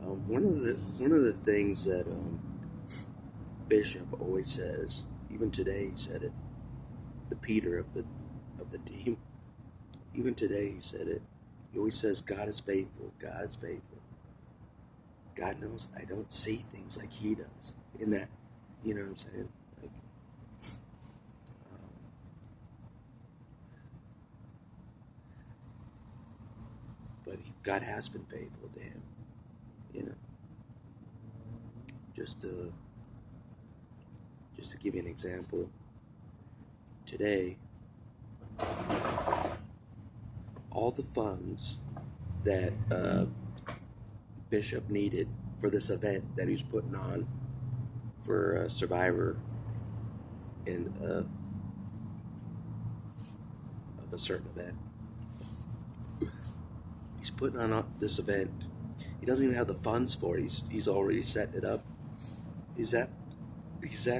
One of the things that Bishop always says, even today he said it, the Peter of the team, even today he said it. He always says, "God is faithful. God is faithful." God knows I don't see things like he does. In that, you know what I'm saying? Like, um, God has been faithful to him. You know, just to just to give you an example, today all the funds that Bishop needed for this event that he was putting on for Survivor in of a certain event. He's putting on this event. He doesn't even have the funds for it. He's already setting it up. He's that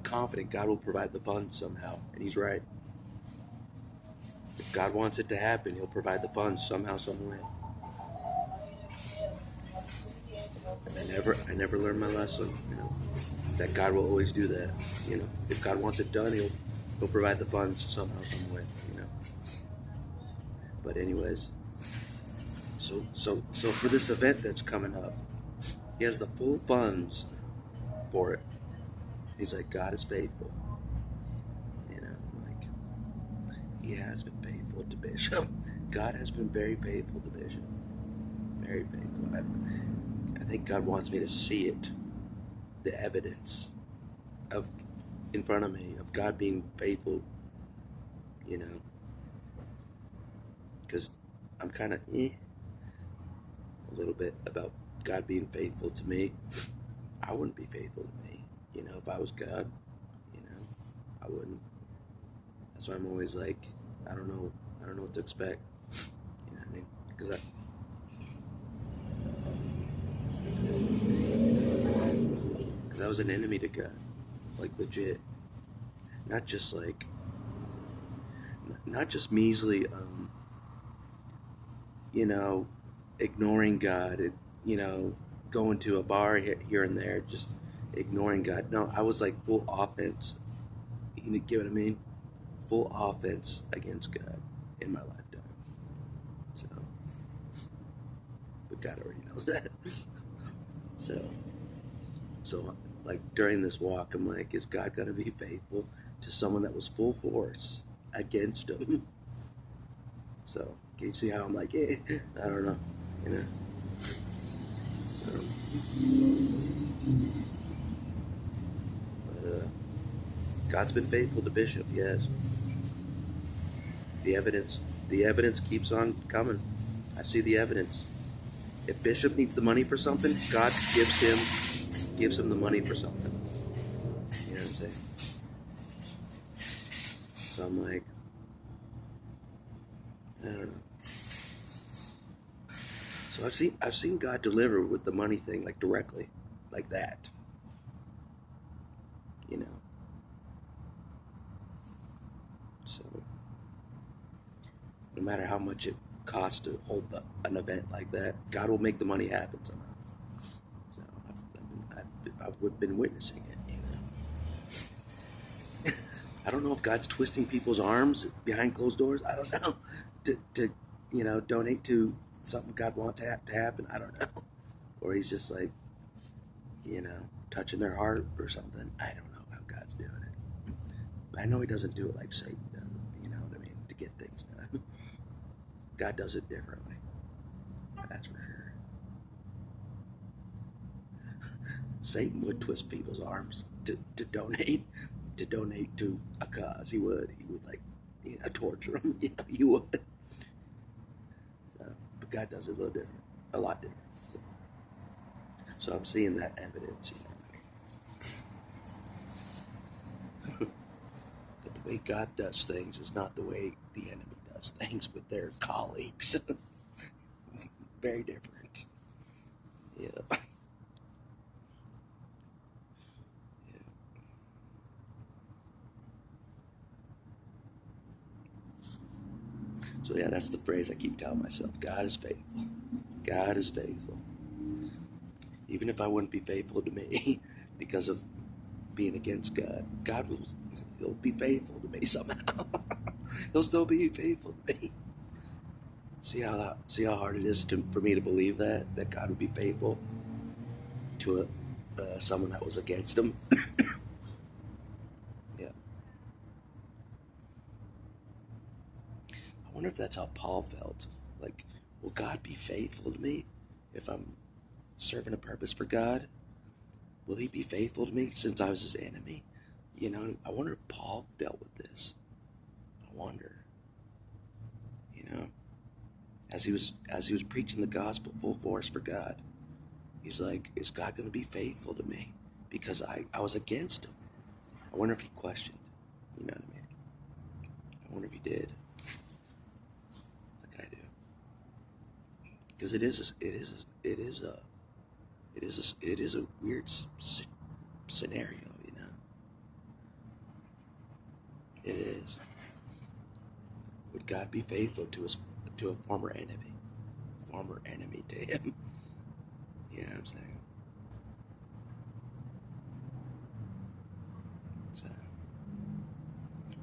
confident God will provide the funds somehow, and he's right. If God wants it to happen, he'll provide the funds somehow, some way. I never learned my lesson. You know, that God will always do that. You know, if God wants it done, he'll provide the funds somehow, some way. You know. But anyways, so for this event that's coming up, he has the full funds for it. He's like, God is faithful. You know, like he has been faithful to Bishop. God has been very faithful to Bishop. Very faithful. I think God wants me to see it, the evidence of in front of me of God being faithful. You know, because I'm kind of a little bit about God being faithful to me. I wouldn't be faithful to me. You know, if I was God, you know, I wouldn't. That's why I'm always like, I don't know what to expect. You know what I mean? Because I was an enemy to God, like legit. Not just like, not just measly, you know, ignoring God, you know, going to a bar here and there, just ignoring God. No, I was like full offense. You get what I mean? Full offense against God in my lifetime. So, but God already knows that. So, like during this walk, I'm like, is God gonna be faithful to someone that was full force against him? So, can you see how I'm like, I don't know, you know? So, but God's been faithful to Bishop, yes. The evidence, the evidence keeps on coming. I see the evidence. If Bishop needs the money for something, God gives him the money for something. You know what I'm saying? So I'm like, I don't know. So I've seen God deliver with the money thing, like directly, like that. You know. So no matter how much it costs to hold an event like that, God will make the money happen somehow. So I've been witnessing it. You know. I don't know if God's twisting people's arms behind closed doors. I don't know. To you know, donate to something God wants to happen. I don't know. Or he's just like, you know, touching their heart or something. I don't know how God's doing it. But I know he doesn't do it like Satan does. You know what I mean? To get things done. God does it differently. That's for sure. Satan would twist people's arms to donate to a cause. He would like, you know, torture them. You know, he would. So, but God does it a little different, a lot different. So I'm seeing that evidence. You know, but the way God does things is not the way the enemy does things with their colleagues. Very different. Yeah. Yeah. So yeah, that's the phrase I keep telling myself. God is faithful. God is faithful. even if I wouldn't be faithful to me because of being against God, He'll be faithful to me somehow. He'll still be faithful to me. See how hard it is for me to believe that God would be faithful to someone that was against Him. Yeah. I wonder if that's how Paul felt. Like, will God be faithful to me if I'm serving a purpose for God? Will He be faithful to me since I was His enemy? You know, I wonder if Paul dealt with this. I wonder. You know, as he was preaching the gospel full force for God, he's like, is God going to be faithful to me because I was against Him? I wonder if he questioned. You know what I mean? I wonder if he did. Like I do. Because it is a weird scenario, you know. It is. Would God be faithful to a former enemy to Him? You know what I'm saying? So,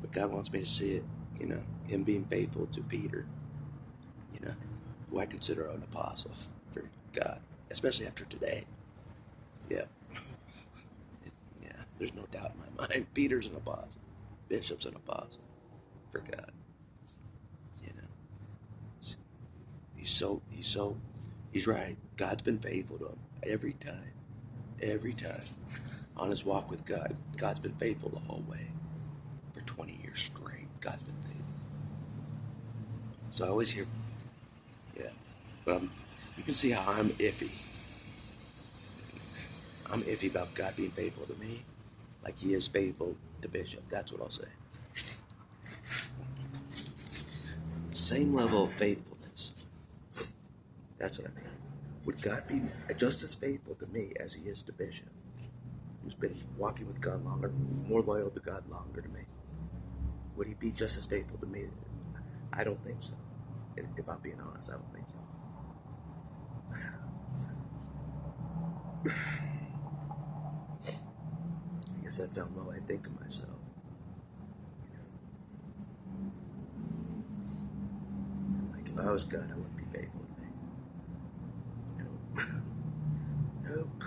but God wants me to see it, you know, Him being faithful to Peter, you know, who I consider an apostle for God, especially after today. Yeah. Yeah, there's no doubt in my mind. Peter's an apostle. Bishop's an apostle for God. You know, he's right. God's been faithful to him every time. Every time. On his walk with God, God's been faithful the whole way. For 20 years straight, God's been faithful. So I always hear, yeah, but you can see how I'm iffy. I'm iffy about God being faithful to me, like He is faithful to Bishop. That's what I'll say. Same level of faithfulness. That's what I mean. Would God be just as faithful to me as He is to Bishop, who's been walking with God longer, more loyal to God longer to me? Would He be just as faithful to me? I don't think so. If I'm being honest, I don't think so. I guess that's how low I think of myself. You know? Like, if I was God, I wouldn't be faithful to me. Nope. Nope.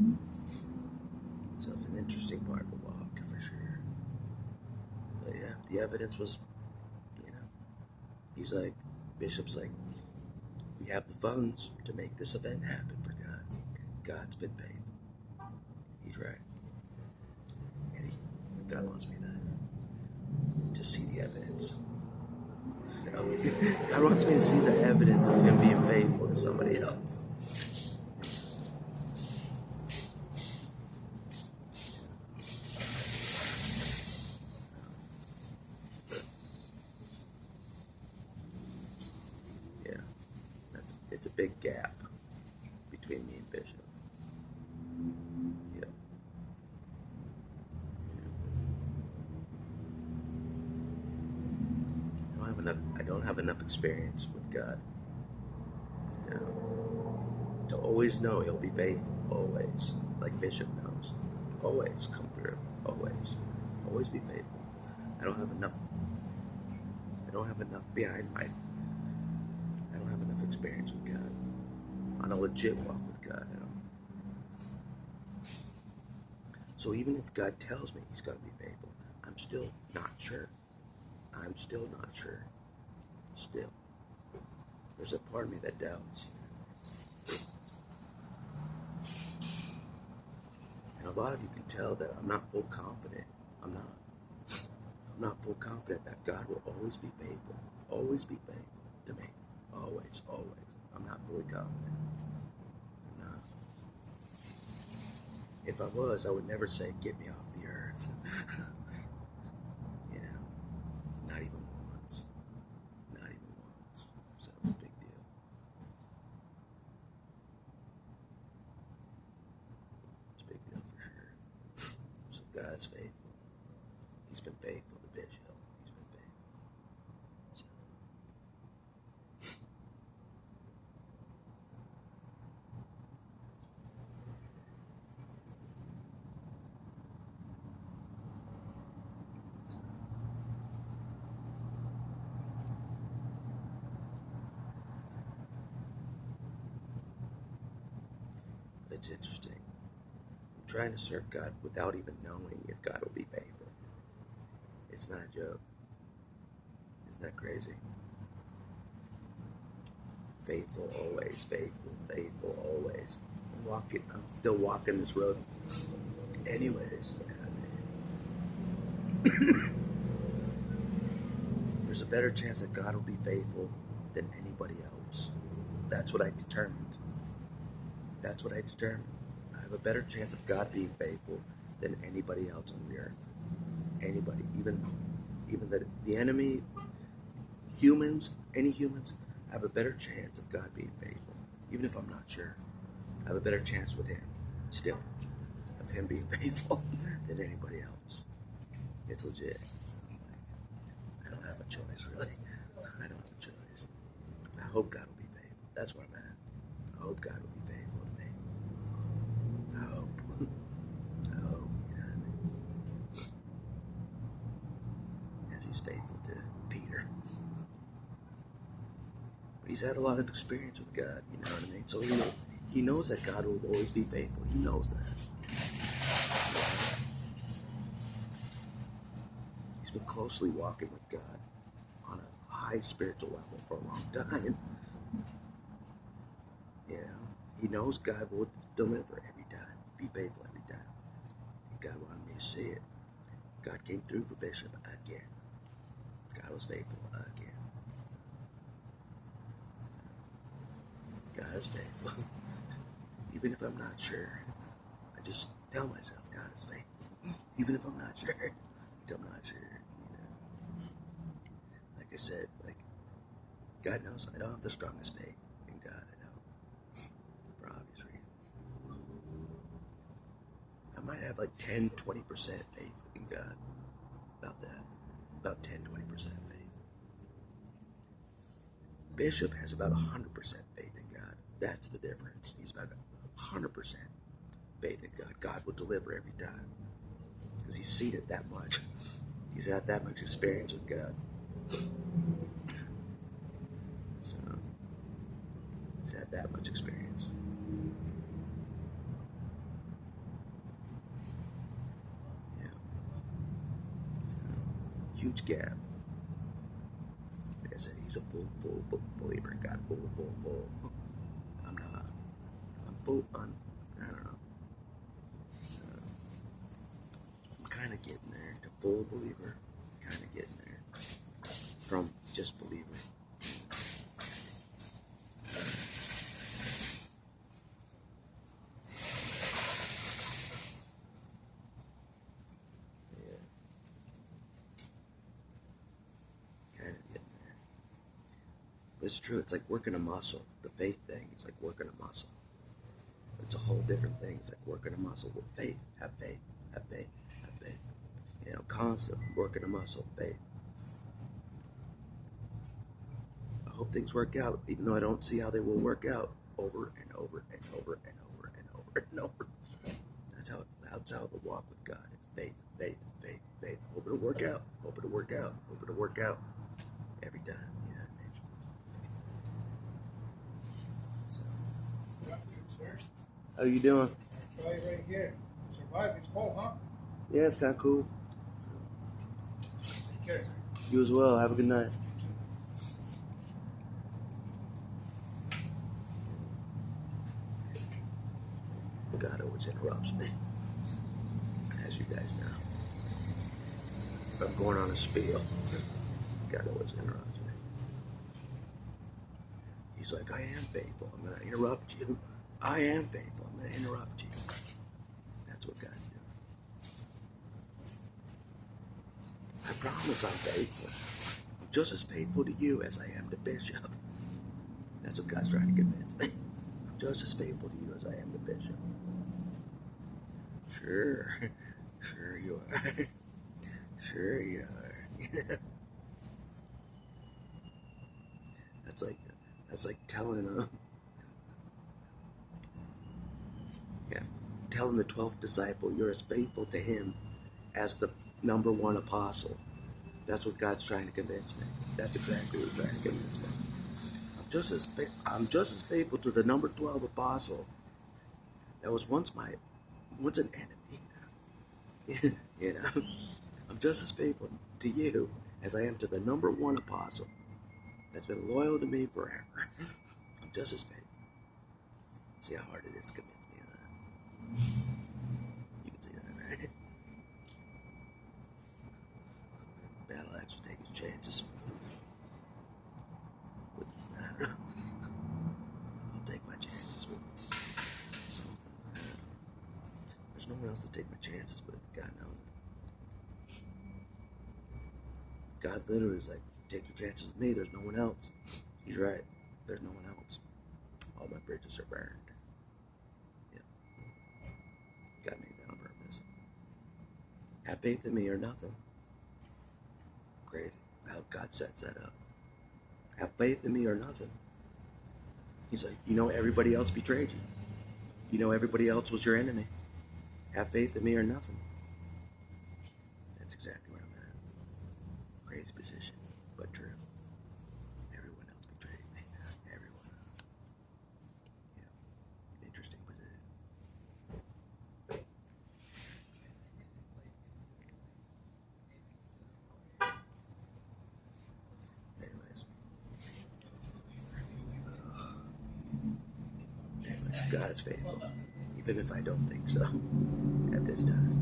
Nope. So it's an interesting part of the walk, for sure. But yeah, the evidence was, you know, he's like, Bishop's like, we have the funds to make this event happen for God. God's been faithful. He's right. And God wants me to see the evidence. You know, God wants me to see the evidence of Him being faithful to somebody else. Yeah, it's a big gap between me and Bishop. Yeah. I don't have enough experience with God, you know, to always know He'll be faithful. Always, like Bishop knows. Always come through. Always be faithful. I don't have enough. I don't have enough behind my. I don't have enough experience with God on a legit walk with God. You know. So even if God tells me He's going to be faithful, I'm still not sure. I'm still not sure. Still, there's a part of me that doubts. And a lot of you can tell that I'm not full confident. I'm not full confident that God will always be faithful. Always be faithful to me. Always. I'm not fully confident. I'm not. If I was, I would never say, get me off the earth. You know, not even once. Not even once. So it's a big deal. It's a big deal for sure. So God's faithful. He's been faithful to Bishop. He's been faithful. So, It's interesting. I'm trying to serve God without even knowing if God will be faithful. It's not a joke. Isn't that crazy? Faithful always, faithful, faithful always. I'm still walking this road anyways. There's a better chance that God will be faithful than anybody else. That's what I determined. That's what I determined. I have a better chance of God being faithful than anybody else on the earth. Anybody, even the enemy, humans, any humans, I have a better chance of God being faithful. Even if I'm not sure, I have a better chance with Him, still, of Him being faithful than anybody else. It's legit. I don't have a choice, really. I don't have a choice. I hope God will be faithful. That's where I'm at. I hope God will be faithful to me. I hope. I hope, you know what I mean? As He's faithful to Peter. But He's had a lot of experience with God, you know what I mean? So he knows that God will always be faithful. He knows that. He's been closely walking with God on a high spiritual level for a long time. You know, he knows God will deliver every time, be faithful every time. God wanted me to see it. God came through for Bishop again. God was faithful again. God is faithful. Even if I'm not sure, I just tell myself God is faithful. Even if I'm not sure, I'm not sure. You know, like I said, like God knows I don't have the strongest faith in God. I don't, for obvious reasons. I might have like 10-20% faith in God. About that. About 10-20% faith. Bishop has about 100% faith in God. That's the difference. He's about 100% faith in God. God will deliver every time. Because he's seen it that much. He's had that much experience with God. So, he's had that much experience. Yeah. So, huge gap. Like I said, he's a full believer in God. Full. I'm not. I'm full, I don't know. I'm kind of getting there to full believer. Kind of getting there. From just believer. It's true. It's like working a muscle. The faith thing is like working a muscle. It's a whole different thing. It's like working a muscle with faith. Have faith. Have faith. Have faith. You know, constant working a muscle. Faith. I hope things work out, even though I don't see how they will work out over and over and over and over and over and over. That's how the walk with God is. Faith, faith, faith, faith. Hope it'll work out. Hope it'll work out. Hope it'll work out. Every time. You know what I mean? How you doing? Try right here. Survive. It's cold, huh? Yeah, it's kind of cool. Take care, sir. You as well. Have a good night. God always interrupts me, as you guys know. If I'm going on a spiel, God always interrupts me. He's like, I am faithful. I'm going to interrupt you. I am faithful. I'm going to interrupt you. That's what God's doing. I promise I'm faithful. I'm just as faithful to you as I am to Bishop. That's what God's trying to convince me. I'm just as faithful to you as I am to Bishop. Sure you are. Sure you are. That's like telling telling the 12th disciple you're as faithful to him as the number one apostle. That's what God's trying to convince me. That's exactly what He's trying to convince me. I'm just as faithful to the number 12 apostle that was once an enemy. You know, I'm just as faithful to you as I am to the number one apostle that's been loyal to me forever. I'm just as faithful. See how hard it is to convince me of that. You can see that, right? Battle axe will take his chances. With, I don't know. I'll take my chances with something. There's no one else to take my chances with. God knows. God literally is like, take your chances with me. There's no one else. He's right. There's no one else. All my bridges are burned. Yeah. God made that on purpose. Have faith in me or nothing. Crazy how God sets that up. Have faith in me or nothing. He's like, you know, everybody else betrayed you. You know, everybody else was your enemy. Have faith in me or nothing. That's exactly where I'm at. Crazy position, but true. Everyone else betrayed me. Everyone. Yeah. Interesting position. Anyways, God is faithful, even if I don't think so at this time.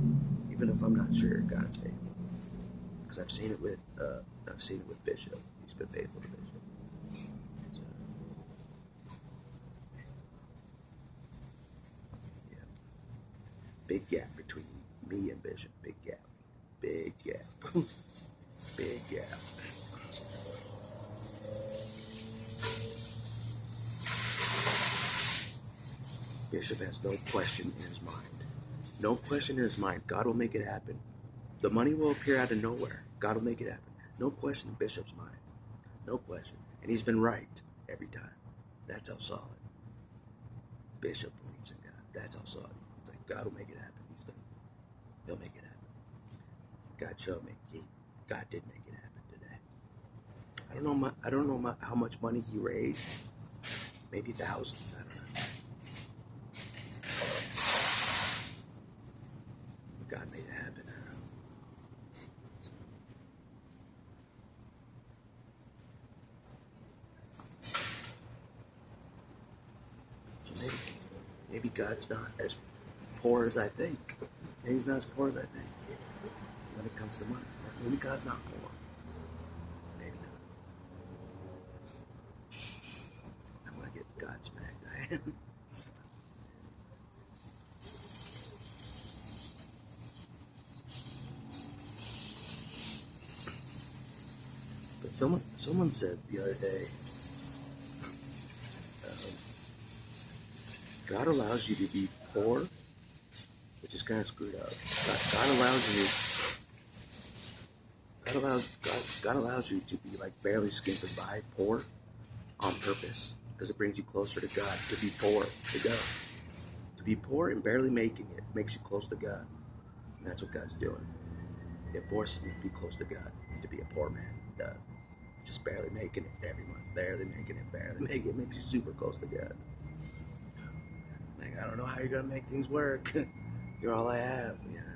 Even if I'm not sure, God is faithful. Because I've seen it with Bishop. He's been faithful to Bishop. So, yeah. Big gap between me and Bishop. Big gap. Big gap. Big gap. Bishop has no question in his mind. No question in his mind. God will make it happen. The money will appear out of nowhere. God will make it happen. No question in Bishop's mind. No question. And he's been right every time. That's how solid Bishop believes in God. That's how solid. It's like, God will make it happen. He's faithful. He'll make it happen. God showed me. God did make it happen today. I don't know how much money he raised. Maybe thousands. I don't know. God made it happen. I don't know. So maybe God's not as poor as I think. Maybe he's not as poor as I think when it comes to money. Maybe God's not poor. Maybe not. I'm gonna get God smacked. I am. But someone said the other day, God allows you to be poor, which is kind of screwed up. God allows you to be like barely scraping by, poor, on purpose, because it brings you closer to God. To be poor, to be poor and barely making it makes you close to God, and that's what God's doing. It forces me to be close to God, to be a poor man. Just barely making it every month, barely making it, it makes you super close to God. Like, I don't know how you're gonna make things work. You're all I have, you know.